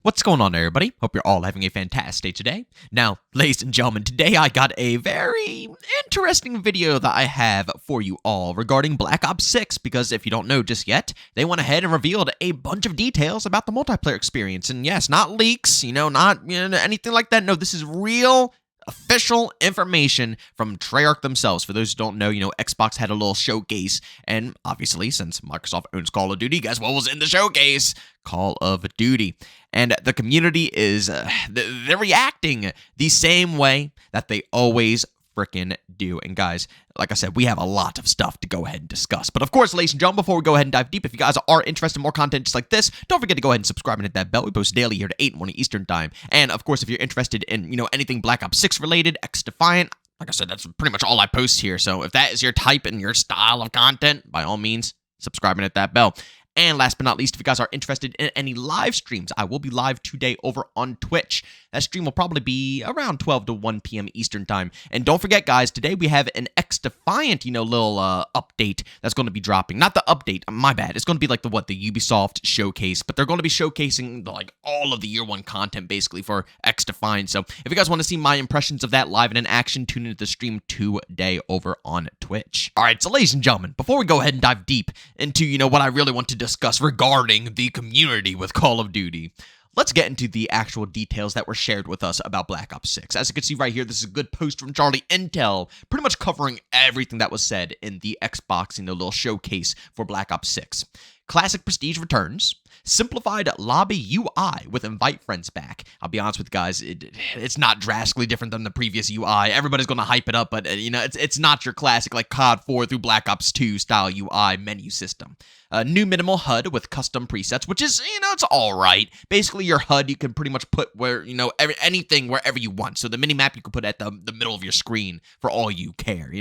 What's going on, everybody? Hope you're all having a fantastic day today. Now, ladies and gentlemen, today I got a very interesting video that I have for you all regarding Black Ops 6, because if you don't know just yet, they went ahead and revealed a bunch of details about the multiplayer experience. And yes, not leaks, not anything like that. No, this is real official information from Treyarch themselves. For those who don't know, Xbox had a little showcase, and obviously, since Microsoft owns Call of Duty, guess what was in the showcase? Call of Duty. And the community is, they're reacting the same way that they always freaking do. And guys, like I said, we have a lot of stuff to go ahead and discuss. But of course, ladies and gentlemen, before we go ahead and dive deep, if you guys are interested in more content just like this, don't forget to go ahead and subscribe and hit that bell. We post daily here to 8 in the morning Eastern time. And of course, if you're interested in, anything Black Ops 6 related, X-Defiant, like I said, that's pretty much all I post here. So if that is your type and your style of content, by all means, subscribe and hit that bell. And last but not least, if you guys are interested in any live streams, I will be live today over on Twitch. That stream will probably be around 12 to 1 p.m. Eastern time. And don't forget, guys, today we have an X-Defiant, little update that's going to be dropping. Not the update, my bad. It's going to be like the Ubisoft showcase, but they're going to be showcasing all of the year one content basically for X-Defiant. So if you guys want to see my impressions of that live and in action, tune into the stream today over on Twitch. All right, so ladies and gentlemen, before we go ahead and dive deep into, what I really want to discuss regarding the community with Call of Duty, let's get into the actual details that were shared with us about Black Ops 6. As you can see right here, this is a good post from Charlie Intel, pretty much covering everything that was said in the Xbox, little showcase for Black Ops 6. Classic Prestige returns. Simplified lobby UI with invite friends back. I'll be honest with you guys, it's not drastically different than the previous UI. Everybody's going to hype it up, but it's not your classic like COD 4 through Black Ops 2 style UI menu system. New minimal HUD with custom presets, which is, it's all right. Basically, your HUD you can pretty much put where, anything wherever you want. So the minimap you can put at the middle of your screen for all you care,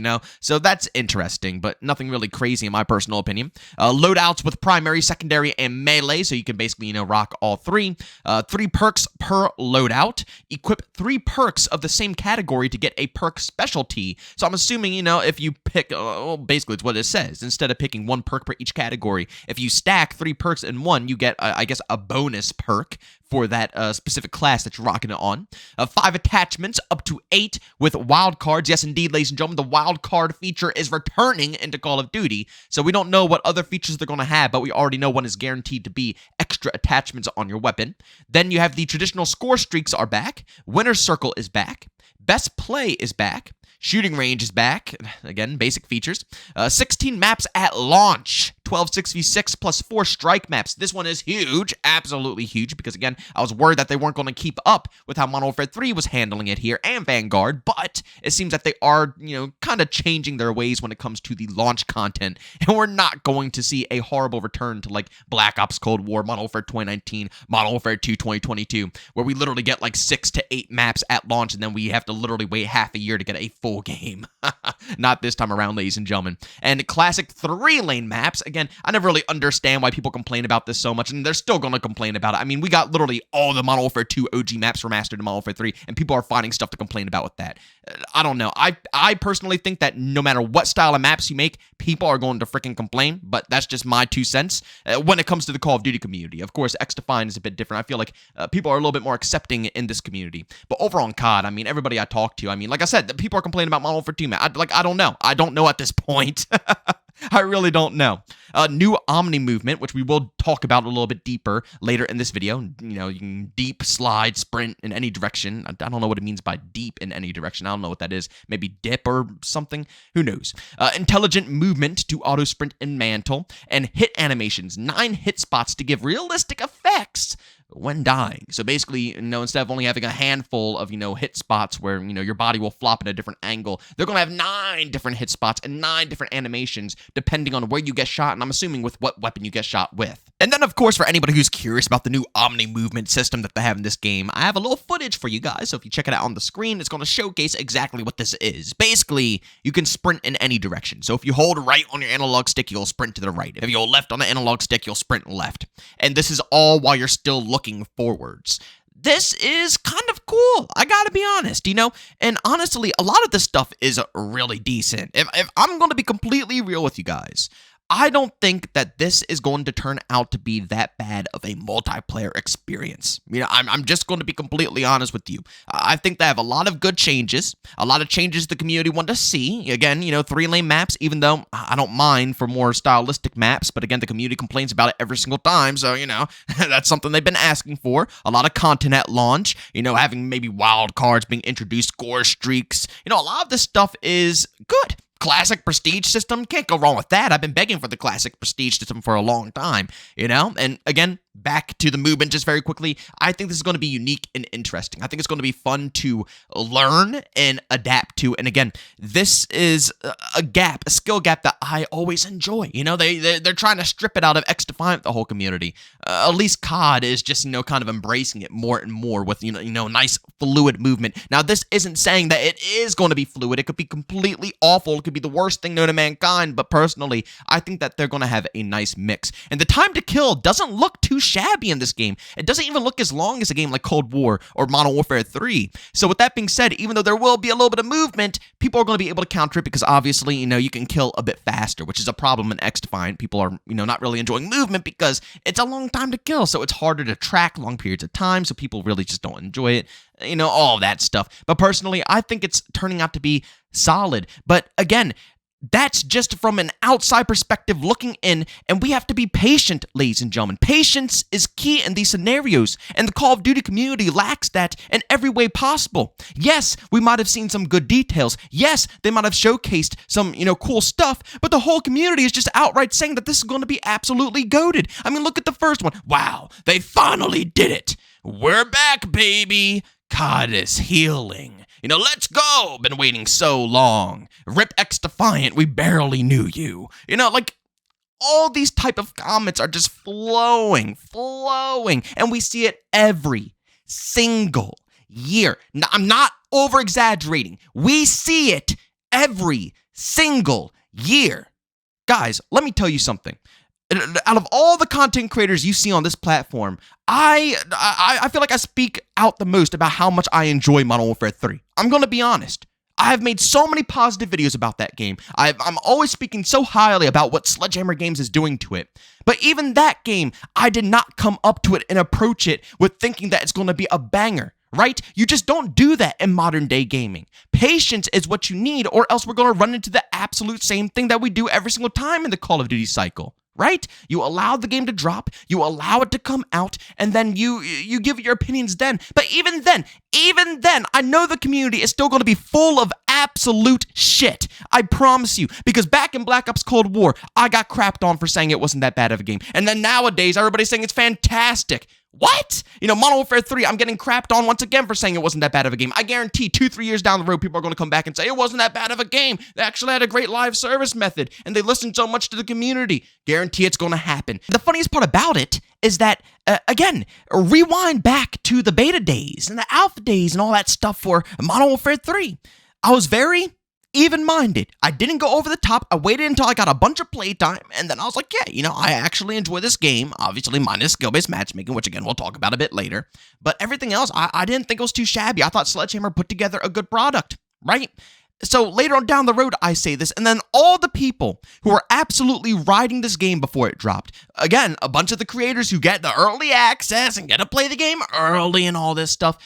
So that's interesting, but nothing really crazy in my personal opinion. Loadouts with primary, secondary, and melee, so you can basically, rock all three. 3 perks per loadout. Equip 3 perks of the same category to get a perk specialty. So I'm assuming, if you pick, basically it's what it says. Instead of picking 1 perk per each category, if you stack 3 perks in one, you get, I guess, a bonus perk for that specific class that you're rocking it on. 5 attachments, up to 8 with wild cards. Yes, indeed, ladies and gentlemen, the wild card feature is returning into Call of Duty. So we don't know what other features they're going to have, but we already know one is guaranteed to be extra attachments on your weapon. Then you have the traditional score streaks are back. Winner's Circle is back. Best Play is back. Shooting range is back. Again, basic features. 16 maps at launch. 12 6v6 plus 4 strike maps. This one is huge. Absolutely huge. Because again, I was worried that they weren't going to keep up with how Modern Warfare 3 was handling it here and Vanguard. But it seems that they are, kind of changing their ways when it comes to the launch content. And we're not going to see a horrible return to like Black Ops Cold War, Modern Warfare 2019, Modern Warfare 2 2022, where we literally get like 6 to 8 maps at launch and then we have to literally wait half a year to get a full game. Not this time around, ladies and gentlemen. And classic 3-lane maps. Again, I never really understand why people complain about this so much, and they're still going to complain about it. I mean, we got literally all the Modern Warfare 2 OG maps remastered in Modern Warfare 3, and people are finding stuff to complain about with that. I don't know. I personally think that no matter what style of maps you make, people are going to freaking complain, but that's just my 2 cents when it comes to the Call of Duty community. Of course, X-Defiant is a bit different. I feel like people are a little bit more accepting in this community. But overall in COD, I mean, everybody I talk to, I mean, like I said, people are complaining about Modern Warfare 2 map. I don't know. I don't know at this point. I really don't know. New Omni movement, which we will talk about a little bit deeper later in this video. You can deep, slide, sprint in any direction. I don't know what it means by deep in any direction. I don't know what that is. Maybe dip or something. Who knows? Intelligent movement to auto sprint and mantle. And hit animations. 9 hit spots to give realistic effects when dying. So basically, instead of only having a handful of, hit spots where, your body will flop in a different angle, they're going to have 9 different hit spots and 9 different animations depending on where you get shot, and I'm assuming with what weapon you get shot with. And then, of course, for anybody who's curious about the new Omni movement system that they have in this game, I have a little footage for you guys. So if you check it out on the screen, it's going to showcase exactly what this is. Basically, you can sprint in any direction. So if you hold right on your analog stick, you'll sprint to the right. If you hold left on the analog stick, you'll sprint left. And this is all while you're still looking forwards. This is kind of cool, I gotta be honest, And honestly, a lot of this stuff is really decent. If I'm going to be completely real with you guys, I don't think that this is going to turn out to be that bad of a multiplayer experience. I'm just going to be completely honest with you. I think they have a lot of good changes, a lot of changes the community want to see. Again, 3-lane maps, even though I don't mind for more stylistic maps, but again, the community complains about it every single time, so, that's something they've been asking for. A lot of content at launch, having maybe wild cards being introduced, score streaks. A lot of this stuff is good. Classic prestige system, can't go wrong with that. I've been begging for the classic prestige system for a long time, and again, back to the movement just very quickly. I think this is going to be unique and interesting. I think it's going to be fun to learn and adapt to. And again, this is a skill gap that I always enjoy. They're trying to strip it out of XDefiant, the whole community. At least COD is just, kind of embracing it more and more with, nice fluid movement. Now, this isn't saying that it is going to be fluid. It could be completely awful. It could be the worst thing known to mankind. But personally, I think that they're going to have a nice mix. And the time to kill doesn't look too shabby in this game. It doesn't even look as long as a game like Cold War or Modern Warfare 3. So with that being said, even though there will be a little bit of movement, people are going to be able to counter it because obviously, you can kill a bit faster, which is a problem in XDefiant. People are, not really enjoying movement because it's a long time to kill, so it's harder to track long periods of time, so people really just don't enjoy it. All that stuff. But personally, I think it's turning out to be solid. But again, that's just from an outside perspective looking in, and we have to be patient, ladies and gentlemen. Patience is key in these scenarios, and the Call of Duty community lacks that in every way possible. Yes, we might have seen some good details. Yes, they might have showcased some, cool stuff, but the whole community is just outright saying that this is going to be absolutely goated. I mean, look at the first one. Wow, they finally did it. We're back, baby. COD is healing. Let's go! Been waiting so long. Rip XDefiant, we barely knew you. All these type of comments are just flowing. And we see it every single year. Now, I'm not over-exaggerating. We see it every single year. Guys, let me tell you something. Out of all the content creators you see on this platform, I feel like I speak out the most about how much I enjoy Modern Warfare 3. I'm going to be honest. I have made so many positive videos about that game. I'm always speaking so highly about what Sledgehammer Games is doing to it. But even that game, I did not come up to it and approach it with thinking that it's going to be a banger. Right? You just don't do that in modern day gaming. Patience is what you need, or else we're going to run into the absolute same thing that we do every single time in the Call of Duty cycle. Right? You allow the game to drop, you allow it to come out, and then you give your opinions then. But even then, I know the community is still going to be full of absolute shit. I promise you. Because back in Black Ops Cold War, I got crapped on for saying it wasn't that bad of a game. And then nowadays, everybody's saying it's fantastic. What? Modern Warfare 3, I'm getting crapped on once again for saying it wasn't that bad of a game. I guarantee 2-3 years down the road, people are going to come back and say it wasn't that bad of a game. They actually had a great live service method, and they listened so much to the community. Guarantee it's going to happen. The funniest part about it is that, again, rewind back to the beta days and the alpha days and all that stuff for Modern Warfare 3. I was very even-minded. I didn't go over the top. I waited until I got a bunch of playtime, and then I was like, yeah, I actually enjoy this game, obviously minus skill-based matchmaking, which again, we'll talk about a bit later. But everything else, I didn't think it was too shabby. I thought Sledgehammer put together a good product, right? So later on down the road, I say this, and then all the people who are absolutely riding this game before it dropped, again, a bunch of the creators who get the early access and get to play the game early and all this stuff,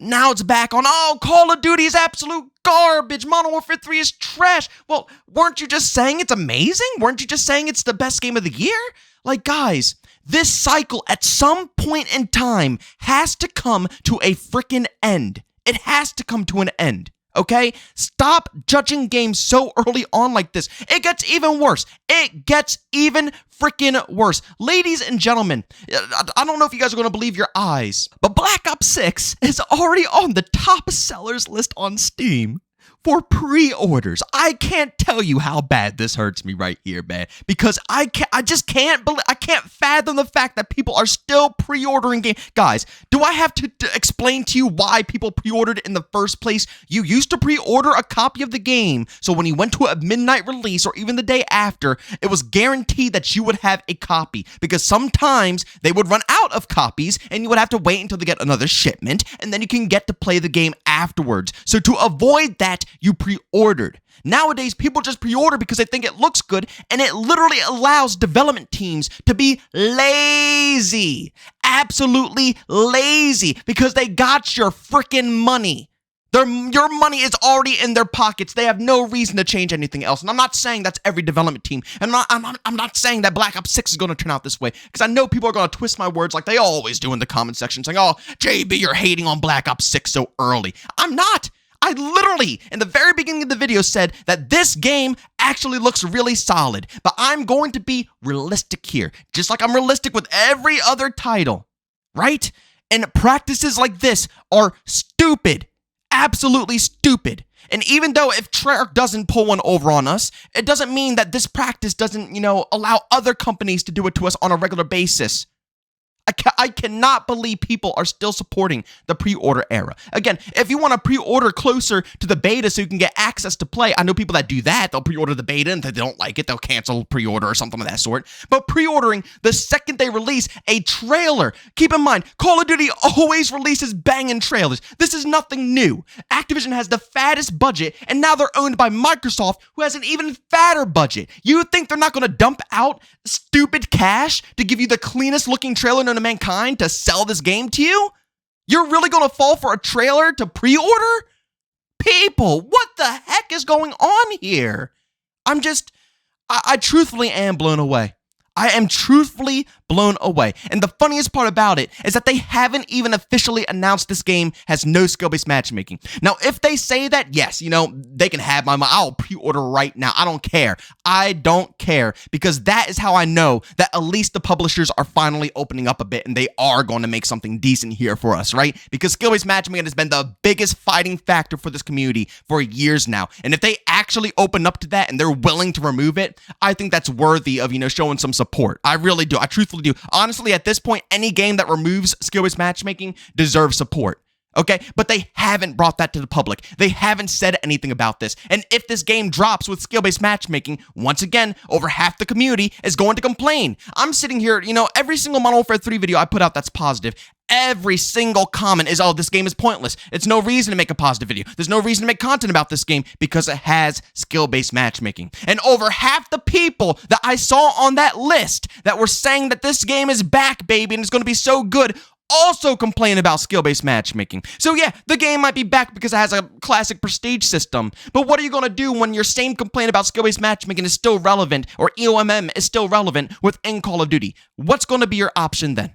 now it's back on, Call of Duty is absolute garbage. Modern Warfare 3 is trash. Well, weren't you just saying it's amazing? Weren't you just saying it's the best game of the year? Like, guys, this cycle at some point in time has to come to a freaking end. It has to come to an end. Okay? Stop judging games so early on like this. It gets even worse. It gets even freaking worse. Ladies and gentlemen, I don't know if you guys are going to believe your eyes, but Black Ops 6 is already on the top sellers list on Steam for pre-orders. I can't tell you how bad this hurts me right here, man, because I just can't fathom the fact that people are still pre-ordering games. Guys, do I have to explain to you why people pre-ordered in the first place? You used to pre-order a copy of the game, so when you went to a midnight release or even the day after, it was guaranteed that you would have a copy, because sometimes they would run out of copies and you would have to wait until they get another shipment, and then you can get to play the game afterwards. So to avoid that, you pre-ordered. Nowadays, people just pre-order because they think it looks good, and it literally allows development teams to be lazy. Absolutely lazy, because they got your freaking money. Your money is already in their pockets. They have no reason to change anything else. And I'm not saying that's every development team. And I'm not saying that Black Ops 6 is going to turn out this way, because I know people are going to twist my words like they always do in the comment section, saying, oh, JB, you're hating on Black Ops 6 so early. I'm not. I literally, in the very beginning of the video, said that this game actually looks really solid. But I'm going to be realistic here, just like I'm realistic with every other title, right? And practices like this are stupid. Absolutely stupid. And even though if Treyarch doesn't pull one over on us, it doesn't mean that this practice doesn't, allow other companies to do it to us on a regular basis. I cannot believe people are still supporting the pre-order era. Again, if you want to pre-order closer to the beta so you can get access to play, I know people that do that. They'll pre-order the beta, and if they don't like it, they'll cancel pre-order or something of that sort. But pre-ordering the second they release a trailer, keep in mind, Call of Duty always releases banging trailers. This is nothing new. Activision has the fattest budget, and now they're owned by Microsoft, who has an even fatter budget. You would think they're not going to dump out stupid cash to give you the cleanest looking trailer known to mankind to sell this game to you? You're really going to fall for a trailer to pre-order? People, what the heck is going on here? I truthfully am blown away. I am truthfully blown away. And the funniest part about it is that they haven't even officially announced this game has no skill-based matchmaking. Now, if they say that, yes, they can have my money. I'll pre-order right now. I don't care. I don't care, because that is how I know that at least the publishers are finally opening up a bit, and they are going to make something decent here for us, right? Because skill-based matchmaking has been the biggest fighting factor for this community for years now. And if they actually open up to that and they're willing to remove it, I think that's worthy of, showing some support. I really do. I truthfully do. Honestly, at this point, any game that removes skill-based matchmaking deserves support. Okay? But they haven't brought that to the public. They haven't said anything about this. And if this game drops with skill-based matchmaking, once again, over half the community is going to complain. I'm sitting here, every single Modern Warfare 3 video I put out that's positive, every single comment is, oh, this game is pointless. It's no reason to make a positive video. There's no reason to make content about this game because it has skill-based matchmaking. And over half the people that I saw on that list that were saying that this game is back, baby, and it's going to be so good, also complain about skill-based matchmaking. So yeah, the game might be back because it has a classic prestige system, but what are you going to do when your same complaint about skill-based matchmaking is still relevant, or EOMM is still relevant within Call of Duty? What's going to be your option then?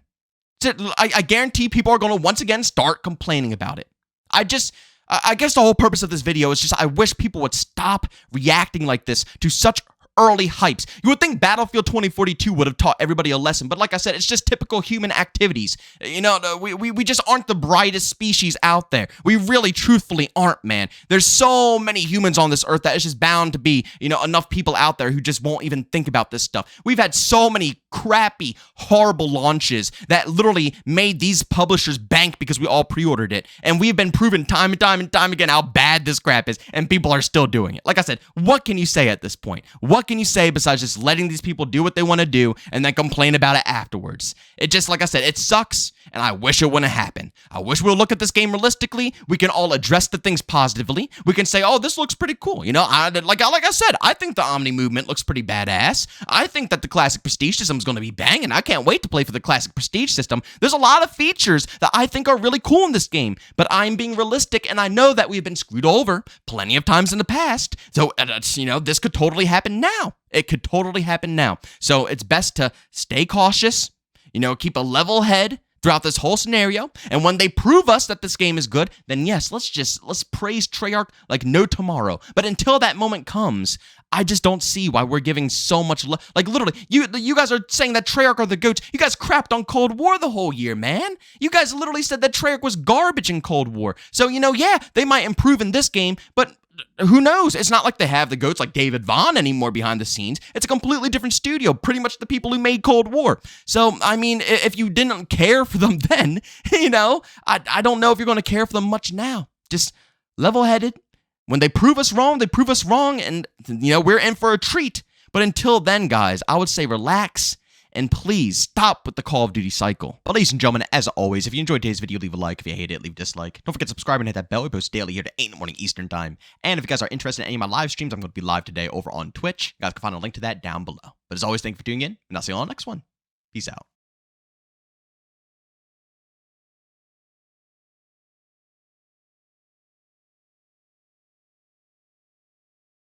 I guarantee people are going to once again start complaining about it. I guess the whole purpose of this video is just I wish people would stop reacting like this to such early hypes. You would think Battlefield 2042 would have taught everybody a lesson, but like I said, it's just typical human activities. We just aren't the brightest species out there. We really, truthfully aren't, man. There's so many humans on this earth that it's just bound to be, enough people out there who just won't even think about this stuff. We've had so many crappy, horrible launches that literally made these publishers bank because we all pre-ordered it, and we've been proven time and time and time again how bad this crap is, and people are still doing it. Like I said, what can you say at this point? What can you say besides just letting these people do what they want to do and then complain about it afterwards? It just, like I said, it sucks, and I wish it wouldn't happen. I wish we'll look at this game realistically. We can all address the things positively. We can say, oh, this looks pretty cool. Like I said, I think the Omni movement looks pretty badass. I think that the classic prestige system is going to be banging. I can't wait to play for the classic prestige system. There's a lot of features that I think are really cool in this game, but I'm being realistic, and I know that we've been screwed over plenty of times in the past. So, this could totally happen now. It could totally happen now. So it's best to stay cautious, keep a level head throughout this whole scenario. And when they prove us that this game is good, then yes, let's praise Treyarch like no tomorrow. But until that moment comes, I just don't see why we're giving so much like literally, you guys are saying that Treyarch are the goats. You guys crapped on Cold War the whole year, man. You guys literally said that Treyarch was garbage in Cold War. So, yeah, they might improve in this game, but who knows? It's not like they have the goats like David Vaughn anymore behind the scenes. It's a completely different studio, pretty much the people who made Cold War. So, I mean, if you didn't care for them then, I don't know if you're going to care for them much now. Just level-headed. When they prove us wrong, and, we're in for a treat. But until then, guys, I would say relax and please stop with the Call of Duty cycle. But ladies and gentlemen, as always, if you enjoyed today's video, leave a like. If you hate it, leave a dislike. Don't forget to subscribe and hit that bell. We post daily here to 8 in the morning Eastern time. And if you guys are interested in any of my live streams, I'm going to be live today over on Twitch. You guys can find a link to that down below. But as always, thank you for tuning in, and I'll see you all on the next one. Peace out.